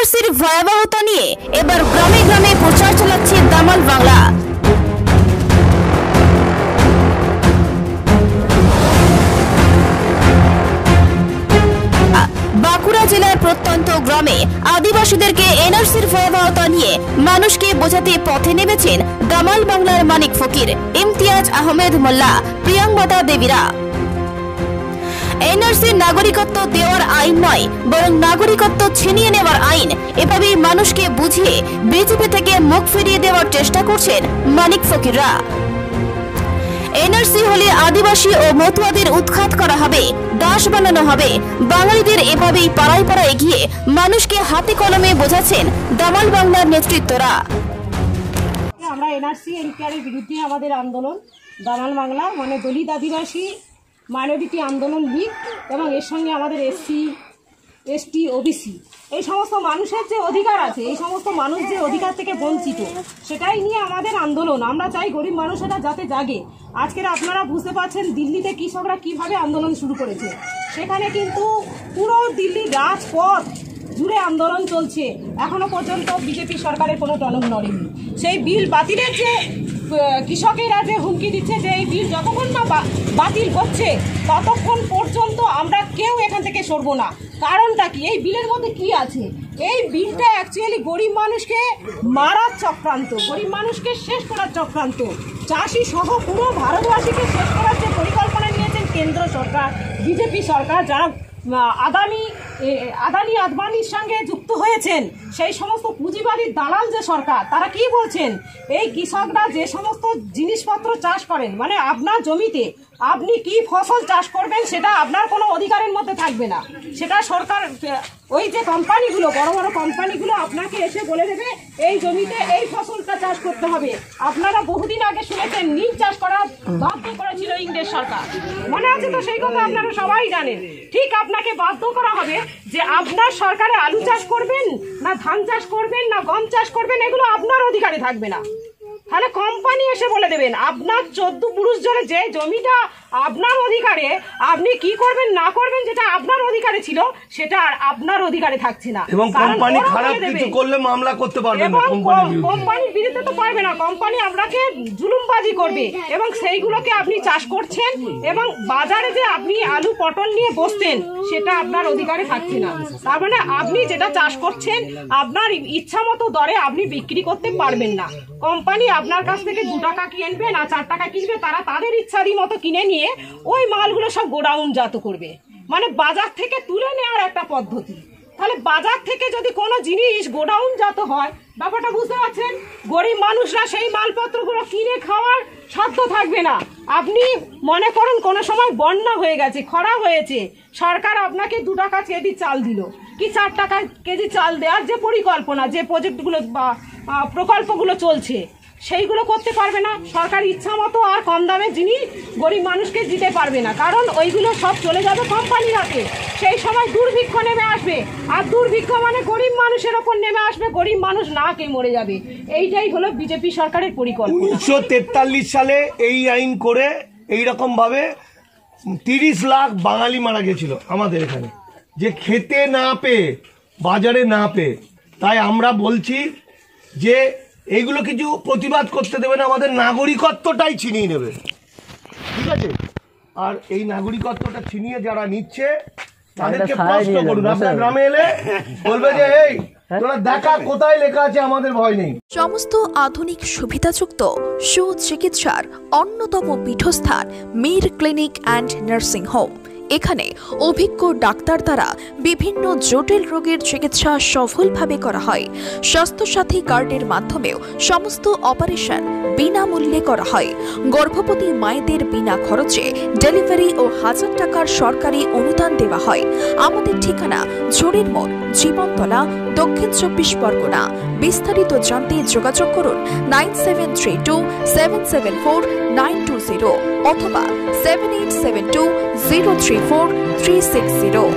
এনআরসির ভয়াবহতা নিয়ে এবার গ্রামে গ্রামে প্রচার চালাচ্ছে দামাল বাংলা। বাঁকুড়া জেলার প্রত্যন্ত গ্রামে আদিবাসীদেরকে এনআরসির ভয়াবহতা নিয়ে মানুষকে বোঝাতে পথে নেমেছেন দামাল বাংলার মানিক ফকির, ইমতিয়াজ আহমেদ মোল্লা, প্রিয়াঙ্গদা দেবীরা। এনআরসি নাগরিকত্ব দেওয়ার আইন নয়, বরং নাগরিকত্ব ছিনিয়ে নেওয়ার আইন। এভাবেই মানুষকে বুঝিয়ে বিজেপি থেকে মুখ ফিরিয়ে দেওয়ার চেষ্টা করছেন মানিক ফকিররা। এনআরসি হলে আদিবাসী ও মতুয়াদের উৎখাত করা হবে, দাস বানানো হবে। বাঙালিদের এভাবেই পাড়ায় পাড়ায় গিয়ে মানুষকে হাতে কলমে বোঝাচ্ছেন দামাল বাংলার নেতৃত্বরা। আমরা এনআরসি এনপিআরের বিরুদ্ধে আমাদের আন্দোলন দামাল বাংলা মানে দলিত আদিবাসী মাইনরিটি আন্দোলন লীগ এবং এর সঙ্গে আমাদের এসসি এসটি ওবিসি এই সমস্ত মানুষের যে অধিকার আছে, এই সমস্ত মানুষ যে অধিকার থেকে বঞ্চিত, সেটাই নিয়ে আমাদের আন্দোলন। আমরা চাই গরিব মানুষেরা যাতে জাগে। আজকের আপনারা বুঝতে পারছেন দিল্লিতে কৃষকরা কিভাবে আন্দোলন শুরু করেছে। সেখানে কিন্তু পুরো দিল্লি রাজপথ জুড়ে আন্দোলন চলছে। এখনো পর্যন্ত বিজেপি সরকারের কোনো টনক নড়েনি। সেই বিল বাতিলের যে কৃষকেরা যে হুমকি দিচ্ছে যে এই বিল যতক্ষণ না বাতিল হচ্ছে ততক্ষণ পর্যন্ত আমরা কেউ এখান থেকে সরবো না। কারণটা কি? এই বিলের মধ্যে কি আছে? এই বিলটা অ্যাকচুয়ালি গরিব মানুষকে মারার চক্রান্ত, গরিব মানুষকে শেষ করার চক্রান্ত। চাষি সহ পুরো ভারতবাসীকে শেষ করার যে পরিকল্পনা নিয়েছেন কেন্দ্র সরকার, বিজেপি সরকার, যারা আদানি আদবানির সঙ্গে যুক্ত হয়েছেন, সেই সমস্ত পুঁজিবাদী দালাল যে সরকার, তারা কি বলছেন? এই কৃষকরা যে সমস্ত জিনিসপত্র চাষ করেন, মানে আপনার জমিতে আপনি কি ফসল চাষ করবেন সেটা আপনার কোনো অধিকারের মধ্যে থাকবে না। সেটা সরকার, ওই যে কোম্পানিগুলো, বড় বড় কোম্পানিগুলো আপনাকে এসে বলে দেবে এই জমিতে এই ফসলটা চাষ করতে হবে। আপনারা বহুদিন আগে শুনেছেন নীল চাষ করা বাধ্য করেছিল ইংরেজ সরকার, মনে আছে তো? সেই কথা আপনারা সবাই জানেন। ঠিক আপনাকে বাধ্য করা হবে যে আপনার সরকারে আলু চাষ করবেন না ধান চাষ করবেন না গম চাষ করবেন, এগুলো আপনার অধিকারে থাকবে না। তাহলে কোম্পানি এসে বলে দেবেন আপনার 14 পুরুষ জনে যে জমিটা আপনার অধিকারে, আপনি কি করবেন না করবেন যেটা আপনার অধিকারে ছিল সেটা আর আপনার অধিকারে থাকছে না। এবং কোম্পানি খারাপ কিছু করলে মামলা করতে পারবে না, কোম্পানির বিরুদ্ধে তো পারবে না। কোম্পানি আপনাকে জুলুমবাজি করবে এবং সেইগুলোকে আপনি চাষ করছেন এবং বাজারে যে আপনি আলু পটল নিয়ে বসতেন সেটা আপনার অধিকারে থাকছে না। তার মানে আপনি যেটা চাষ করছেন আপনার ইচ্ছা মতো দরে আপনি বিক্রি করতে পারবেন না। কোম্পানি আপনার কাছ থেকে 2 টাকা কিনবে না 4 টাকা কিনবে, তারা তাদের ইচ্ছারই মতো কিনে নিয়ে ওই মালগুলো সব গোডাউনজাত করবে, মানে বাজার থেকে তুলে নেওয়ার একটা পদ্ধতি। তাহলে বাজার থেকে যদি কোনো জিনিস গোডাউনজাত হয়, ব্যাপারটা বুঝতে পারছেন? গরিব মানুষরা সেই মালপত্রগুলো কিনে খাওয়ার সাধ্য থাকবে না। আপনি মনে করুন কোনো সময় বন্যা হয়ে গেছে, খরা হয়েছে, সরকার আপনাকে 2 টাকা কেজি চাল দিল কি 4 টাকা কেজি চাল দেওয়ার যে পরিকল্পনা, যে প্রজেক্টগুলো বা প্রকল্পগুলো চলছে, সেইগুলো করতে পারবে না সরকার ইচ্ছা মতো। আর কম দামে জিনিস গরিব মানুষকে দিতে পারবে না, কারণ ওইগুলো সব চলে যাবে কোম্পানির হাতে। সেই সময় দুর্ভিক্ষ নেমে আসবে, আর দুর্ভিক্ষ মানে গরিব মানুষের ওপর নেমে আসবে, গরিব মানুষ না খেয়ে মরে যাবে। এইটাই হলো বিজেপি সরকারের পরিকল্পনা। 1943 সালে এই আইন করে এইরকম ভাবে 30 লাখ বাঙালি মারা গেছিল আমাদের এখানে, যে খেতে না পেয়ে, বাজারে না পেয়ে। তাই আমরা বলছি যে এইগুলো কিছু প্রতিবাদ করতে দেবে না, আমাদের নাগরিকত্বটাই ছিনিয়ে নেবে, ঠিক আছে? আর এই নাগরিকত্বটা ছিনিয়ে যারা নিচ্ছে তাদেরকে প্রশ্ন করুন। আপনার গ্রামে এলে বলবে যে এই তোরা দেখা কোথায় লেখা আছে, আমাদের ভয় নেই। সমস্ত আধুনিক সুবিধাযুক্ত সুচিকিৎসার অন্যতম পীঠস্থান Mir clinic and nursing home. এখানে অভিজ্ঞ ডাক্তার দ্বারা বিভিন্ন জটিল রোগের চিকিৎসা সফলভাবে করা হয়। স্বাস্থ্যসাথী কার্ডের মাধ্যমেও সমস্ত অপারেশন বিনামূল্যে করা হয়। গর্ভবতী মায়েদের বিনা খরচে ডেলিভারি ও 1000 টাকার সরকারি অনুদান দেওয়া হয়। আমাদের ঠিকানা ঝুড়ির মোড়, জীবনতলা, দক্ষিণ 24 পরগনা। বিস্তারিত জানতে যোগাযোগ করুন 9732774920 অথবা 7872034360।